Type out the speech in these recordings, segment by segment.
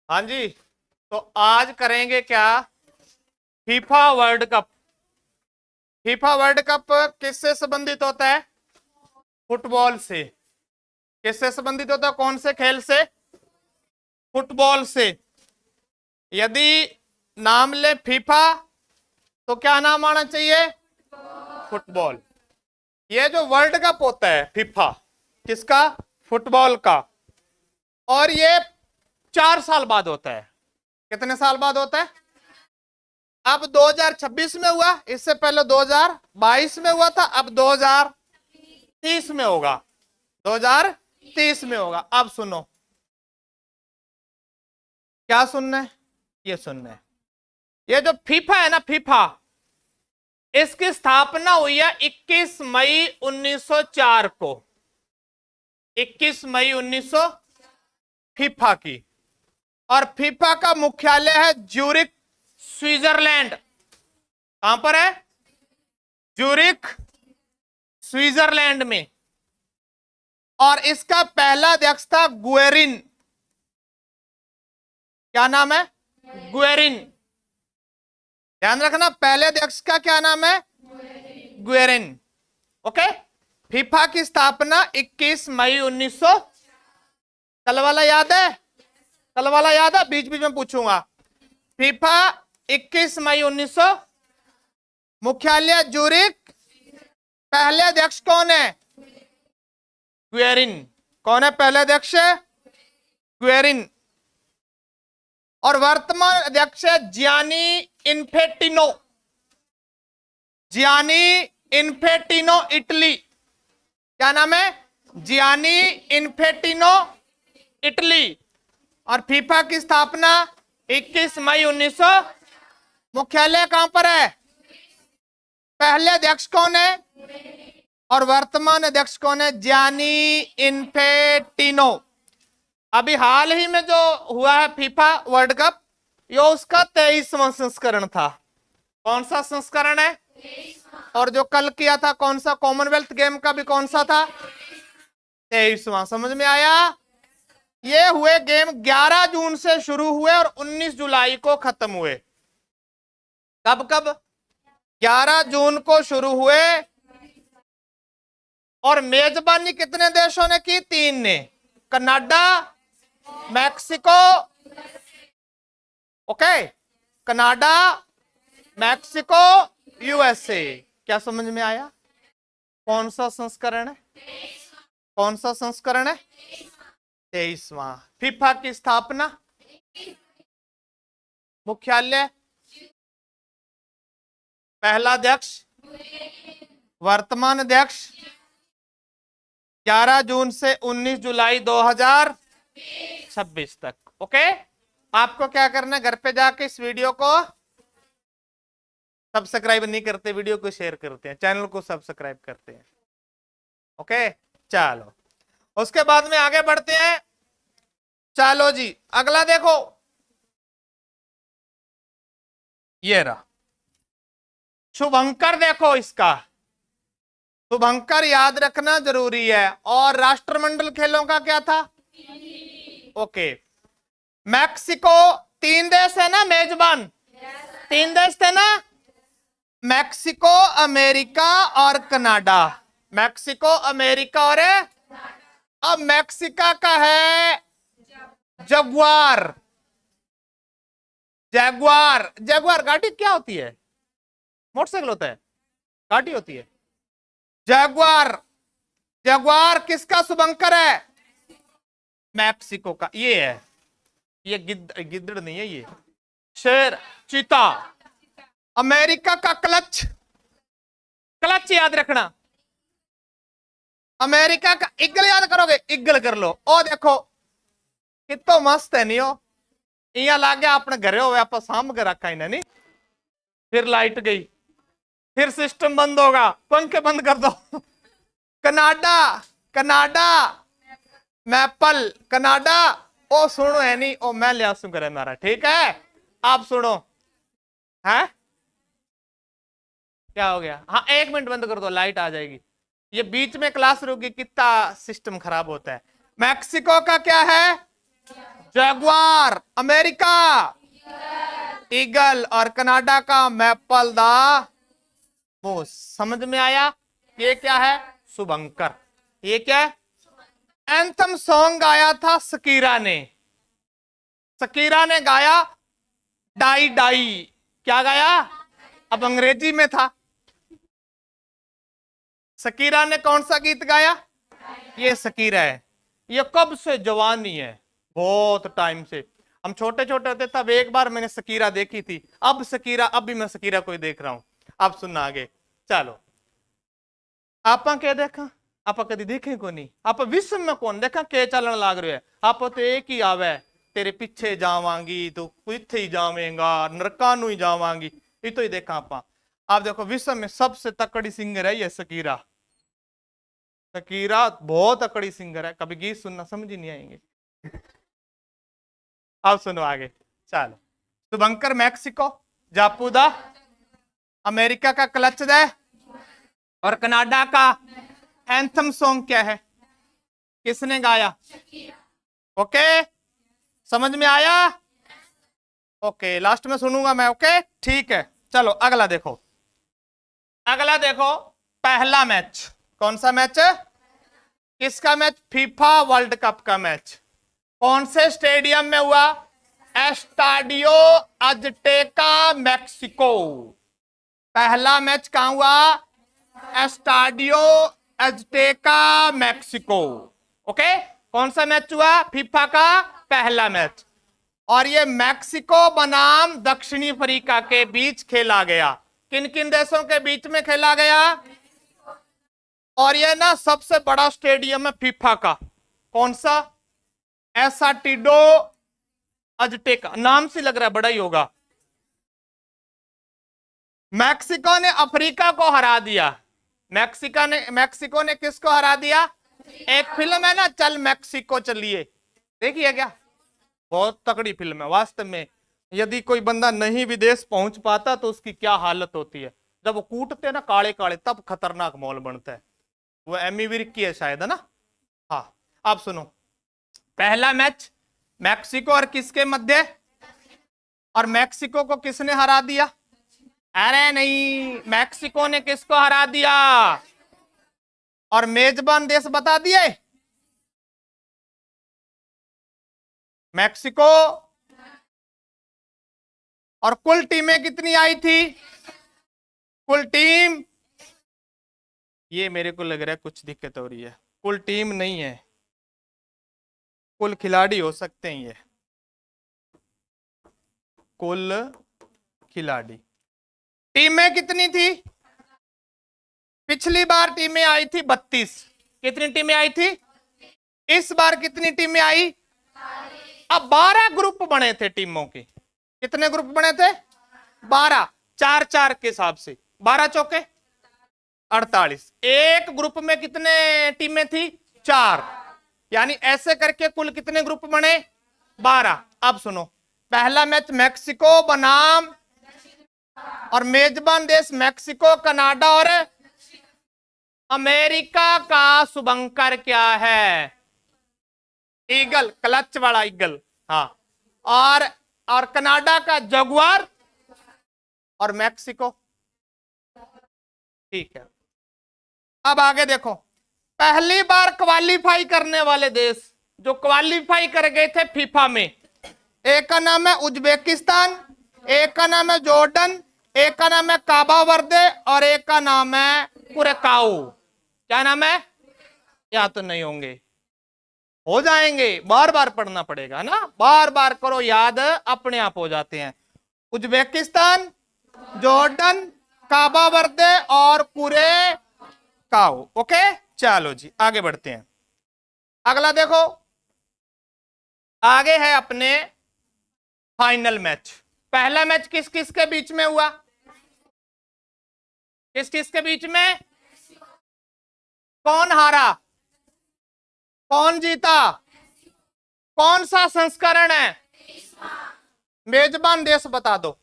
हाँ जी। तो आज करेंगे क्या? FIFA world cup. FIFA world cup किससे संबंधित होता है? फुटबॉल से। किससे संबंधित होता है? कौन से खेल से? फुटबॉल से। यदि नाम ले फीफा तो क्या नाम आना चाहिए? फुटबॉल। ये जो वर्ल्ड कप होता है फीफा, किसका? फुटबॉल का। और ये 4 साल बाद होता है। कितने साल बाद होता है? अब 2026 में हुआ, इससे पहले 2022 में हुआ था, अब 2030 में होगा। 2030 में होगा। अब सुनो, क्या सुनना है? ये सुनना है। ये जो फीफा है ना, फीफा, इसकी स्थापना हुई है 21 मई 1904 को। 21 मई 1900 फीफा की। और फीफा का मुख्यालय है ज्यूरिक, स्विट्जरलैंड। कहां पर है? ज्यूरिक, स्विट्जरलैंड में। और इसका पहला अध्यक्ष था गुएरिन। क्या नाम है? गुएरिन। ध्यान रखना, पहले अध्यक्ष का क्या नाम है? गुएरिन। ओके। फीफा की स्थापना 21 मई 1900। कल वाला याद है? कल वाला याद है? बीच बीच में पूछूंगा। फीफा 21 मई 1900। मुख्यालय ज्यूरिक। पहले अध्यक्ष कौन है? गुएरिन। कौन है पहले अध्यक्ष? गुएरिन। और वर्तमान अध्यक्ष है Gianni Infantino. Gianni Infantino, Italy. क्या नाम है? Gianni Infantino, Italy. और फीफा की स्थापना 21 मई 1900। मुख्यालय कहां पर है? पहले अध्यक्ष कौन है? और वर्तमान अध्यक्ष कौन है? Gianni Infantino. अभी हाल ही में जो हुआ है फीफा वर्ल्ड कप, ये उसका 23वां संस्करण था। कौन सा संस्करण है? और जो कल किया था कौन सा? कॉमनवेल्थ गेम का भी कौन सा था? 23वां। समझ में आया? ये हुए गेम 11 जून से शुरू हुए और 19 जुलाई को खत्म हुए। कब कब? 11 जून को शुरू हुए। और मेजबानी कितने देशों ने की? 3 ने। Canada, Mexico. Okay. Canada, Mexico, USA. क्या समझ में आया? कौन सा संस्करण है? कौन सा संस्करण है? 23वां। फीफा की स्थापना, मुख्यालय, पहला अध्यक्ष, वर्तमान अध्यक्ष, 11 जून से 19 जुलाई 2026 तक। ओके। आपको क्या करना है? घर पे जाके इस वीडियो को सब्सक्राइब नहीं करते, वीडियो को शेयर करते हैं, चैनल को सब्सक्राइब करते हैं। ओके। चलो, उसके बाद में आगे बढ़ते हैं। चलो जी, अगला देखो, ये रहा शुभंकर। देखो इसका शुभंकर याद रखना जरूरी है। और राष्ट्रमंडल खेलों का क्या था? ओके। मैक्सिको, 3 देश है ना मेजबान? 3 देश थे ना? मैक्सिको, अमेरिका और कनाडा। मैक्सिको, अमेरिका और अब मैक्सिका का है जगुआर। जगुआर। जगुआर गाड़ी क्या होती है? मोटरसाइकिल होता है? गाड़ी होती है जगुआर। जगुआर किसका शुभंकर है? मैक्सिको का। ये है, ये गिद्दड़ नहीं है, ये शेर, चीता। अमेरिका का क्लच। क्लच याद रखना। अमेरिका का ईगल याद करोगे? ईगल कर लो। ओ देखो कितो मस्त है। नहीं हो इया लागे अपने घरे हो, आप साम के रखा इन्हें नहीं। फिर लाइट गई, फिर सिस्टम बंद होगा, पंखे बंद कर दो। कनाडा। Canada, maple, Canada. ओ सुनो है नहीं, ओ मैं लिया करे मारा। ठीक है, आप सुनो। है क्या हो गया? हाँ 1 मिनट बंद कर दो, लाइट आ जाएगी। ये बीच में क्लास रुकी, कितना सिस्टम खराब होता है। मैक्सिको का क्या है? जगुआर, अमेरिका ईगल, और कनाडा का मैपल द मूस। समझ में आया? ये क्या है? शुभंकर। ये क्या है? एंथम सॉन्ग गाया था शकीरा ने। शकीरा ने गाया डाई डाई। क्या गाया? अब अंग्रेजी में था। शकीरा ने कौन सा गीत गाया? ये शकीरा है। ये कब से जवानी है, बहुत टाइम से। हम छोटे छोटे होते तब एक बार मैंने शकीरा देखी थी। अब शकीरा, अब भी मैं शकीरा को ही देख रहा हूं। अब सुनना आगे। चलो, आप क्या देखा? आप कभी देखे को नहीं? आप विश्व में कौन देखा के चलन लाग रहे है? आप तो एक ही आवे, तेरे पीछे जावांगी तो इथे ही जावेगा, नरका नु ही जावांगी। ये तो ही देखा आप देखो विश्व में सबसे तकड़ी सिंगर है ये शकीरा। शकीरा बहुत तकड़ी सिंगर है। कभी गीत सुनना समझ ही नहीं आएंगे। अब सुनो आगे। चलो, शुभंकर मैक्सिको, जापूदा अमेरिका का क्लच दे, और कनाडा का एंथम सॉन्ग क्या है? किसने गाया? ओके, समझ में आया? ओके, लास्ट में सुनूंगा मैं। ओके, ठीक है। चलो अगला देखो। अगला देखो, पहला मैच। कौन सा मैच? किसका मैच? फीफा वर्ल्ड कप का मैच। कौन से स्टेडियम में हुआ? Estadio Azteca Mexico. पहला मैच कहां हुआ? Estadio Azteca Mexico. ओके, कौन सा मैच हुआ? फीफा का पहला मैच। और ये मैक्सिको बनाम दक्षिणी अफ्रीका के बीच खेला गया। किन किन देशों के बीच में खेला गया? और ये ना सबसे बड़ा स्टेडियम है फीफा का। कौन सा? एस्टाडियो अजटेका। नाम से लग रहा है बड़ा ही होगा। मैक्सिको ने अफ्रीका को हरा दिया। मैक्सिको ने किसको हरा दिया? एक फिल्म है ना, चल मैक्सिको चलिए, देखिए क्या? बहुत तगड़ी फिल्म है वास्तव में। यदि कोई बंदा नहीं विदेश पहुंच पाता तो उसकी क्या हालत होती है। जब वो कूटते ना काले काले, तब खतरनाक माहौल बनता है। वो एमी विर्क की है शायद, है ना? हाँ, आप सुनो। पहला मैच मैक्सिको और किसके मध्य? और मैक्सिको को किसने हरा दिया? अरे नहीं, मैक्सिको ने किसको हरा दिया? और मेजबान देश बता दिए। मैक्सिको। और कुल टीमें कितनी आई थी? कुल टीम, ये मेरे को लग रहा है कुछ दिक्कत हो रही है। कुल टीम नहीं है, कुल खिलाड़ी हो सकते हैं ये। कुल खिलाड़ी। टीमें कितनी थी? पिछली बार टीमें आई थी 32। कितनी टीमें आई थी? इस बार कितनी टीमें आई? अब 12 ग्रुप बने थे टीमों के। कितने ग्रुप बने थे? 12, 4-4 के हिसाब से। 12 चौके 48। एक ग्रुप में कितने टीमें थी? 4। यानी ऐसे करके कुल कितने ग्रुप बने? 12। अब सुनो, पहला मैच मैक्सिको बनाम, और मेजबान देश मैक्सिको, कनाडा और अमेरिका का शुभंकर क्या है? ईगल, क्लच वाला ईगल। हाँ, और कनाडा का जगुआर, और मैक्सिको। ठीक है, अब आगे देखो। पहली बार क्वालिफाई करने वाले देश जो क्वालिफाई कर गए थे फीफा में, एक का नाम है उज्बेकिस्तान, एक का नाम है जॉर्डन, एक का नाम है काबा वर्दे, और एक का नाम है कुरेकाओ। क्या नाम है? या तो नहीं होंगे, हो जाएंगे। बार बार पढ़ना पड़ेगा ना, बार बार करो याद, अपने आप हो जाते हैं। उज्बेकिस्तान, जॉर्डन, काबा वर्दे और कुरेकाओ। ओके, चलो जी आगे बढ़ते हैं। अगला देखो, आगे है अपने फाइनल मैच। पहला मैच किस किस के बीच में हुआ? किस किस के बीच में? कौन हारा? कौन जीता? कौन सा संस्करण है? मेजबान देश बता दो।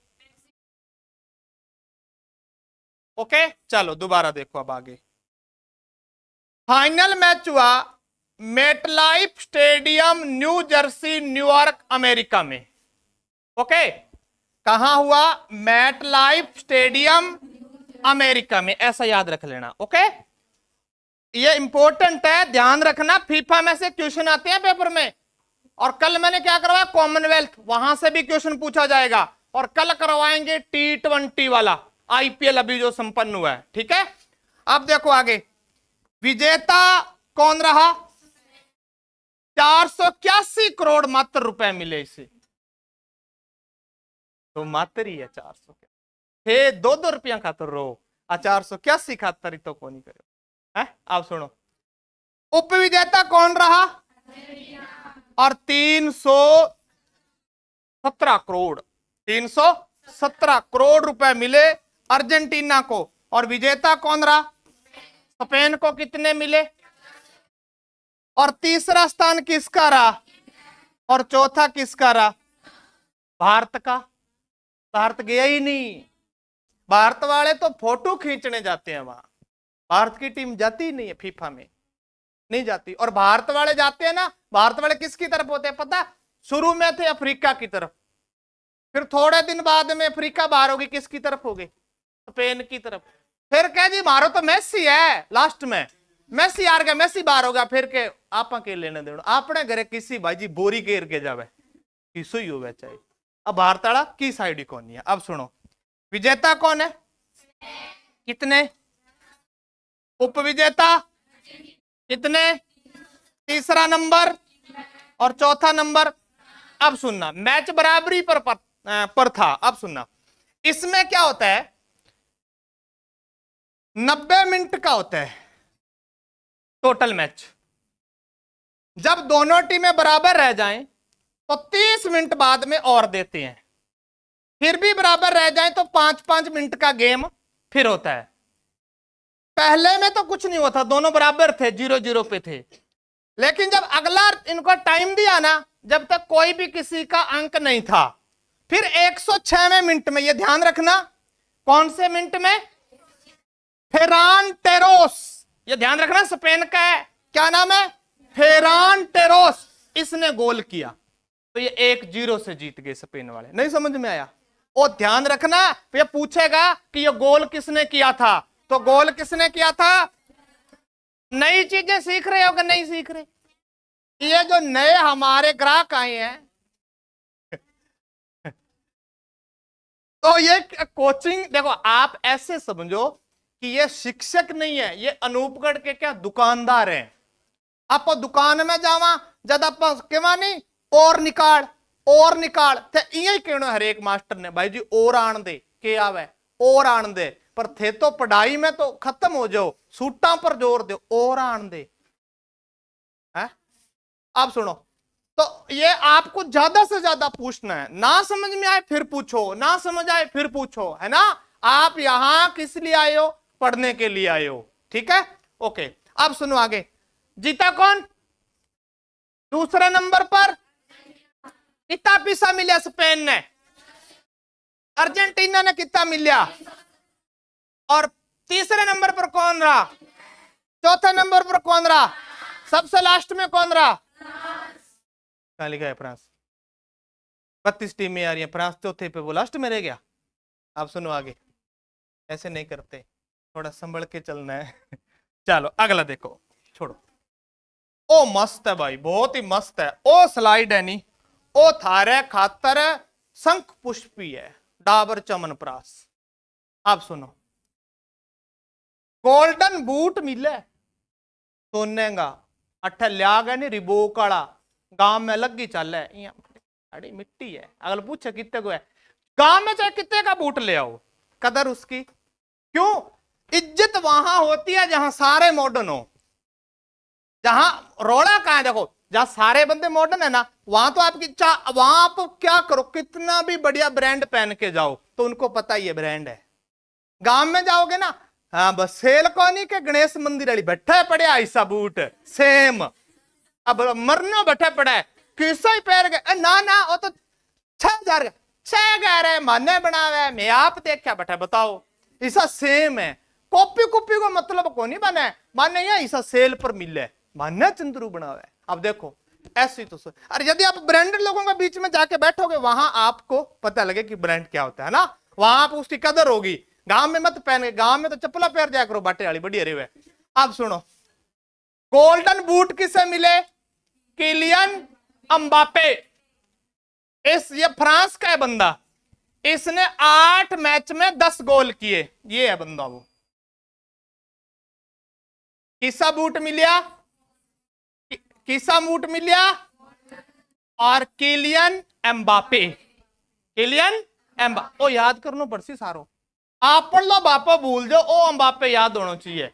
ओके, चलो दोबारा देखो अब आगे। फाइनल मैच हुआ MetLife stadium new Jersey New York America में। ओके, कहां हुआ? मेटलाइफ स्टेडियम अमेरिका में, ऐसा याद रख लेना। ओके, ये इंपॉर्टेंट है, ध्यान रखना। फीफा में से क्वेश्चन आते हैं पेपर में, और कल मैंने क्या करवाया? कॉमनवेल्थ, वहां से भी क्वेश्चन पूछा जाएगा, और कल करवाएंगे T20 वाला IPL अभी जो संपन्न हुआ है। ठीक है, अब देखो आगे, विजेता कौन रहा? 481 करोड़ मात्र रुपए मिले इसे, तो मात्र ही है 400 हे 2-2 रुपया खातर रो, 481 खातर तो कौन ही करो है। आप सुनो, उपविजेता कौन रहा? और 317 करोड़ रुपए मिले अर्जेंटीना को। और विजेता कौन रहा? स्पेन को कितने मिले? और तीसरा स्थान किसका रहा? और चौथा किसका रहा? भारत का। भारत गया ही नहीं, भारत वाले तो फोटो खींचने जाते हैं वहां, भारत की टीम जाती ही नहीं है फीफा में, नहीं जाती। और भारत वाले जाते हैं ना, भारत वाले किसकी तरफ होते हैं पता? शुरू में थे अफ्रीका की तरफ, फिर थोड़े दिन बाद में अफ्रीका बाहर होगी, किसकी तरफ होगी? स्पेन की तरफ। फिर कह जी मारो तो मेसी है, लास्ट में मेसी हार गया, मेसी बाहर हो गया, फिर के आप के लेने देना अपने घरे किसी भाई जी बोरी घेर के जावे किसो ही हो चाहे। अब भारत वाला की साइड ही कौन है? अब सुनो, विजेता कौन है? कितने? उपविजेता कितने? तीसरा नंबर और चौथा नंबर। अब सुनना, मैच बराबरी पर था। अब सुनना, इसमें क्या होता है? 90 मिनट का होता है टोटल मैच। जब दोनों टीमें बराबर रह जाएं तो 30 मिनट बाद में और देते हैं, फिर भी बराबर रह जाएं तो 5-5 मिनट का गेम फिर होता है। पहले में तो कुछ नहीं होता, दोनों बराबर थे, 0-0 पे थे। लेकिन जब अगला इनको टाइम दिया ना, जब तक कोई भी किसी का अंक नहीं था, फिर 106वें मिनट में, ये ध्यान रखना, कौन से मिनट में? फेरान टेरोस, ये ध्यान रखना, स्पेन का है, क्या नाम है? फेरान टेरोस, इसने गोल किया, तो ये 1-0 से जीत गए स्पेन वाले। नहीं समझ में आया? और ध्यान रखना, ये पूछेगा कि ये गोल किसने किया था, तो गोल किसने किया था? नई चीजें सीख रहे हो कि नहीं सीख रहे? ये जो नए हमारे ग्राहक आए हैं तो ये कोचिंग देखो, आप ऐसे समझो कि ये शिक्षक नहीं है, ये अनूपगढ़ के क्या दुकानदार हैं। आप दुकान में जावा, जब आप केवा नहीं और निकाल तो यही कहना हर एक मास्टर ने, भाई जी और आन दे के आवे, और आन दे, पर थे तो पढ़ाई में तो खत्म हो जाओ, सूटा पर जोर दो, और आन दे है। अब सुनो, तो ये आपको ज्यादा से ज्यादा पूछना है, ना समझ में आए फिर पूछो, ना समझ आए फिर पूछो, है ना। आप यहां किस लिए आए हो? पढ़ने के लिए आए हो, ठीक है, ओके। अब सुनो आगे, जीता कौन? दूसरे नंबर पर कितना पैसा मिला स्पेन ने? अर्जेंटीना ने कितना मिला? और तीसरे नंबर पर कौन रहा? चौथे नंबर पर कौन रहा? सबसे लास्ट में कौन रहा? कहां लिखा है? फ्रांस। 32 टीमें आ रही हैं, फ्रांस चौथे पे, वो लास्ट में रह गया। आप सुनो आगे, ऐसे नहीं करते, थोड़ा संभल के चलना है चलो अगला देखो, छोड़ो। ओ मस्त है भाई, बहुत ही मस्त है। ओ स्लाइड है नी, ओ थारे खातर शंख पुष्पी है, डाबर चमनप्रास। आप सुनो, गोल्डन बूट मिले सोने का, अठ लिया गया नहीं रिबोक वाला, गांव में अलग ही चल है, अड़ी मिट्टी है। अगल पूछे कितने को है, गांव में चाहे कितने का बूट ले आओ, कदर उसकी। क्यों? इज्जत वहां होती है जहां सारे मॉडर्न हो, जहां रोड़ा कहां है, देखो जहां सारे बंदे मॉडर्न है ना, वहां तो आपकी वहां आप क्या करो, कितना भी बढ़िया ब्रांड पहन के जाओ तो उनको पता ही है ब्रांड है। गांव में जाओगे ना, हाँ बस सेल को नहीं के गणेश मंदिर वाली बैठे पड़े ऐसा बूट सेम, अब मरनो बैठे पड़ा है, किसा ही पैर गए ना ना, वो तो 6,000 6 माने बनावे, मैं आप देखा बैठा, बताओ ऐसा सेम है। कॉपी कॉपी को मतलब को नहीं बने, माने यहाँ ऐसा सेल पर मिले, मान्य चंद्रू बना हुआ है। अब देखो ऐसी तो अरे यदि आप ब्रांडेड लोगों के बीच में जाके बैठोगे वहां आपको पता लगे कि ब्रांड क्या होता है ना, वहां आप उसकी कदर होगी। गांव में मत पहने, गांव में तो चप्पला पैर जाया करो बाटे वाली बढ़िया रे। अब सुनो, गोल्डन बूट किसे मिले? Kylian Mbappe. ये फ्रांस का है बंदा, इसने 8 मैच में 10 गोल किए, ये है बंदा वो। किसा बूट मिलिया? किसा बूट मिलिया? और किलियन एम्बापे। किलियन एम्बापे ओ याद करनो पड़सी सारो, आप लो बापा भूल जाओ, ओ एम्बापे याद होना चाहिए।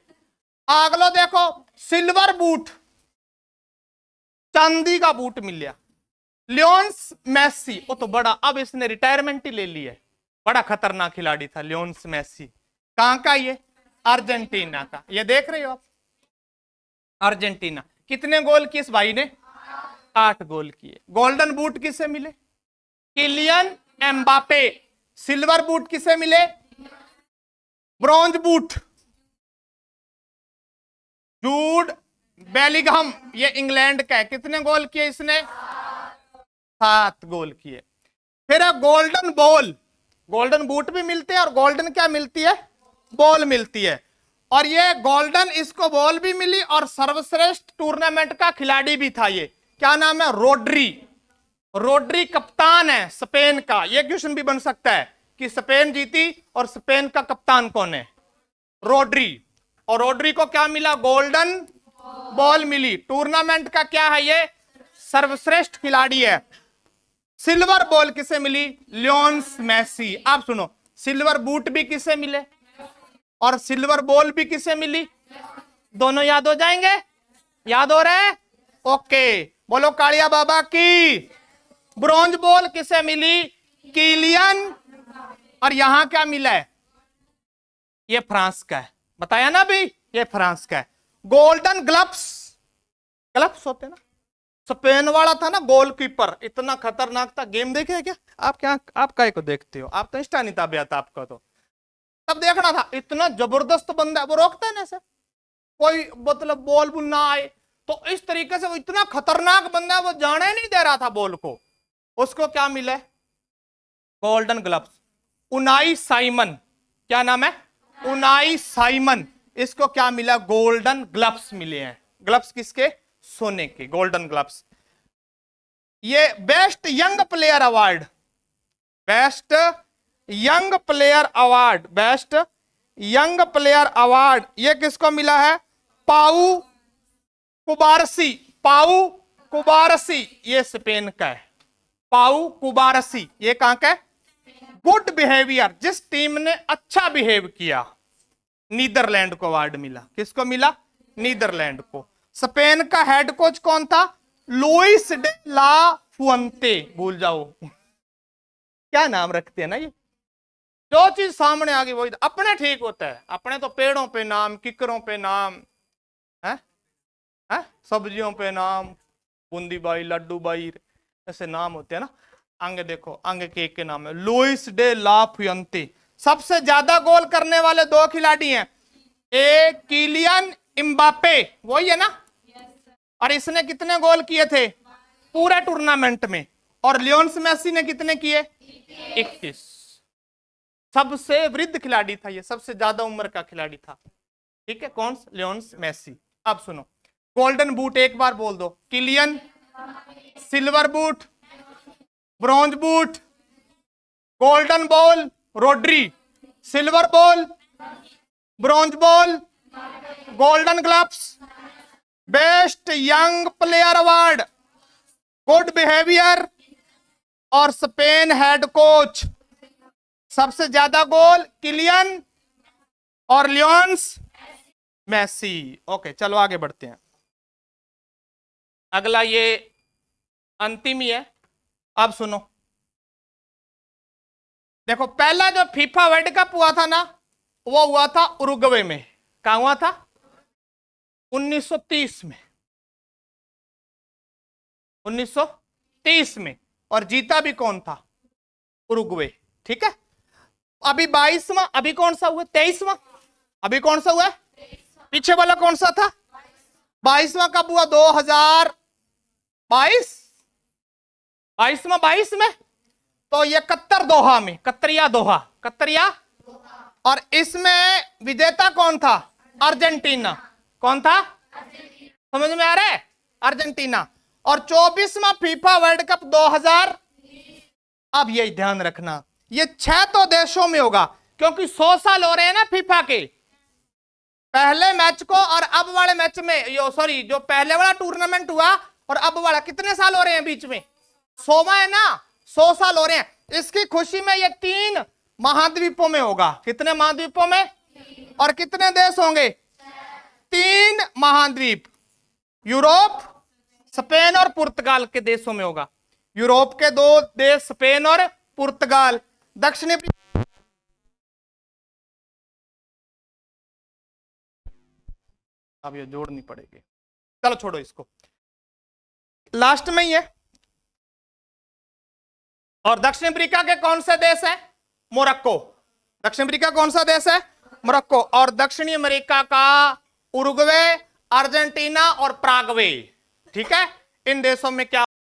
अगलो देखो, सिल्वर बूट, चांदी का बूट मिलिया, लियोन्स मेसी। वो तो बड़ा, अब इसने रिटायरमेंट ही ले ली है, बड़ा खतरनाक खिलाड़ी था लियोन्स मेसी। कहां का? ये अर्जेंटीना का। ये देख रहे हो आप, अर्जेंटीना। कितने गोल किए इस भाई ने? 8 गोल किए। गोल्डन बूट किसे मिले? Kylian Mbappe. सिल्वर बूट किसे मिले? ब्रॉन्ज बूट जूड बेलिंगहम, ये इंग्लैंड का है। कितने गोल किए इसने? 7 गोल किए। फिर है गोल्डन बॉल। गोल्डन बूट भी मिलते हैं और गोल्डन क्या मिलती है? बॉल मिलती है। और ये गोल्डन इसको बॉल भी मिली और सर्वश्रेष्ठ टूर्नामेंट का खिलाड़ी भी था ये। क्या नाम है? रोड्री। रोड्री कप्तान है स्पेन का। ये क्वेश्चन भी बन सकता है कि स्पेन जीती और स्पेन का कप्तान कौन है? रोड्री। और रोड्री को क्या मिला? गोल्डन बॉल मिली। टूर्नामेंट का क्या है ये? सर्वश्रेष्ठ खिलाड़ी है। सिल्वर बॉल किसे मिली? Lions Messi. आप सुनो, सिल्वर बूट भी किसे मिले और सिल्वर बॉल भी किसे मिली? दोनों याद हो जाएंगे? याद हो रहे हैं? ओके, बोलो कालिया बाबा की। ब्रॉन्ज बॉल किसे मिली? किलियन। और यहां क्या मिला है? ये फ्रांस का है, बताया ना भी, ये फ्रांस का है। गोल्डन ग्लव्स, ग्लव्स होते ना, स्पेन वाला था ना गोलकीपर, इतना खतरनाक था। गेम देखे क्या आप? क्या आप काय को देखते हो? आप तो इंस्टा नहीं था बेटा आपका, तो तब देखना था। इतना जबरदस्त बंदा है, वो रोकता है ना ऐसे, कोई मतलब बॉल बुल ना आए तो इस तरीके से। वो इतना खतरनाक बंदा है, वो जाने नहीं दे रहा था बॉल को। उसको क्या मिला? Golden gloves. उनाई साइमन, क्या नाम है? उनाई साइमन। इसको क्या मिला? गोल्डन ग्लव्स मिले हैं। ग्लव्स किसके? सोने के, गोल्डन ग्लव्स। ये best young player award, best young player award, best young player award ये किसको मिला है? पाउ कुबारसी। पाउ कुबारसी ये स्पेन का है। पाउ कुबारसी ये कहां का है? गुड बिहेवियर, जिस टीम ने अच्छा बिहेव किया, नीदरलैंड को अवार्ड मिला। किसको मिला? नीदरलैंड को। स्पेन का हेड कोच कौन था? Luis de la Fuente. भूल जाओ, क्या नाम रखते हैं ना ये। जो चीज सामने आ गई वही अपने ठीक होता है। अपने तो पेड़ों पे नाम, किकरों पे नाम है, सब्जियों पे नाम, बूंदी बाई, लड्डू बाई, ऐसे नाम होते हैं ना। आगे देखो, आगे केक के नाम है लुइस डे ला फुएंटे। सबसे ज्यादा गोल करने वाले 2 खिलाड़ी हैं, एक किलियन एम्बापे, वही है ना, और इसने कितने गोल किए थे पूरे टूर्नामेंट में? और लियोन्स मेसी ने कितने किए? 21। सबसे वृद्ध खिलाड़ी था ये, सबसे ज्यादा उम्र का खिलाड़ी था। ठीक है, कौन? Lionel Messi. अब सुनो, गोल्डन बूट एक बार बोल दो। Kylian, silver boot, bronze boot, golden ball Rodri, silver ball, bronze ball, golden gloves, best young player award, good behaviour और स्पेन हेड कोच। सबसे ज्यादा गोल किलियन और लियोन्स मेसी। ओके, चलो आगे बढ़ते हैं। अगला ये अंतिम ही है। अब सुनो, देखो पहला जो फीफा वर्ल्ड कप हुआ था ना, वो हुआ था उरुग्वे में। कहां हुआ था? 1930 में, 1930 में। और जीता भी कौन था? उरुग्वे। ठीक है, अभी 22वां, अभी कौन सा हुआ? 23वां। अभी कौन सा हुआ? पीछे वाला कौन सा था? 22वां कब हुआ? 2022, 22 में तो ये कतर दोहा में, कतरिया दोहा, कतरिया। और इसमें विजेता कौन था? अर्जेंटीना। कौन था? समझ में आ रहा है? अर्जेंटीना। और 24वां फीफा वर्ल्ड कप 2000, अब ये ध्यान रखना, ये 6 तो देशों में होगा, क्योंकि 100 साल हो रहे हैं ना फीफा के। पहले मैच को और अब वाले मैच में, यो सॉरी, जो पहले वाला टूर्नामेंट हुआ और अब वाला, कितने साल हो रहे हैं बीच में? 100वां है ना, 100 साल हो रहे हैं। इसकी खुशी में ये 3 महाद्वीपों में होगा। कितने महाद्वीपों में? और कितने देश होंगे? 3 महाद्वीप, यूरोप, स्पेन और पुर्तगाल के देशों में होगा। यूरोप के 2 देश, स्पेन और पुर्तगाल। दक्षिणी, अब ये जोड़नी पड़ेगी, चलो छोड़ो इसको, लास्ट में ही है। और दक्षिण अफ्रीका के कौन से देश है? मोरक्को। दक्षिण अफ्रीका कौन सा देश है? मोरक्को। और दक्षिणी अमेरिका का उरुग्वे, अर्जेंटीना और प्रागवे। ठीक है, इन देशों में क्या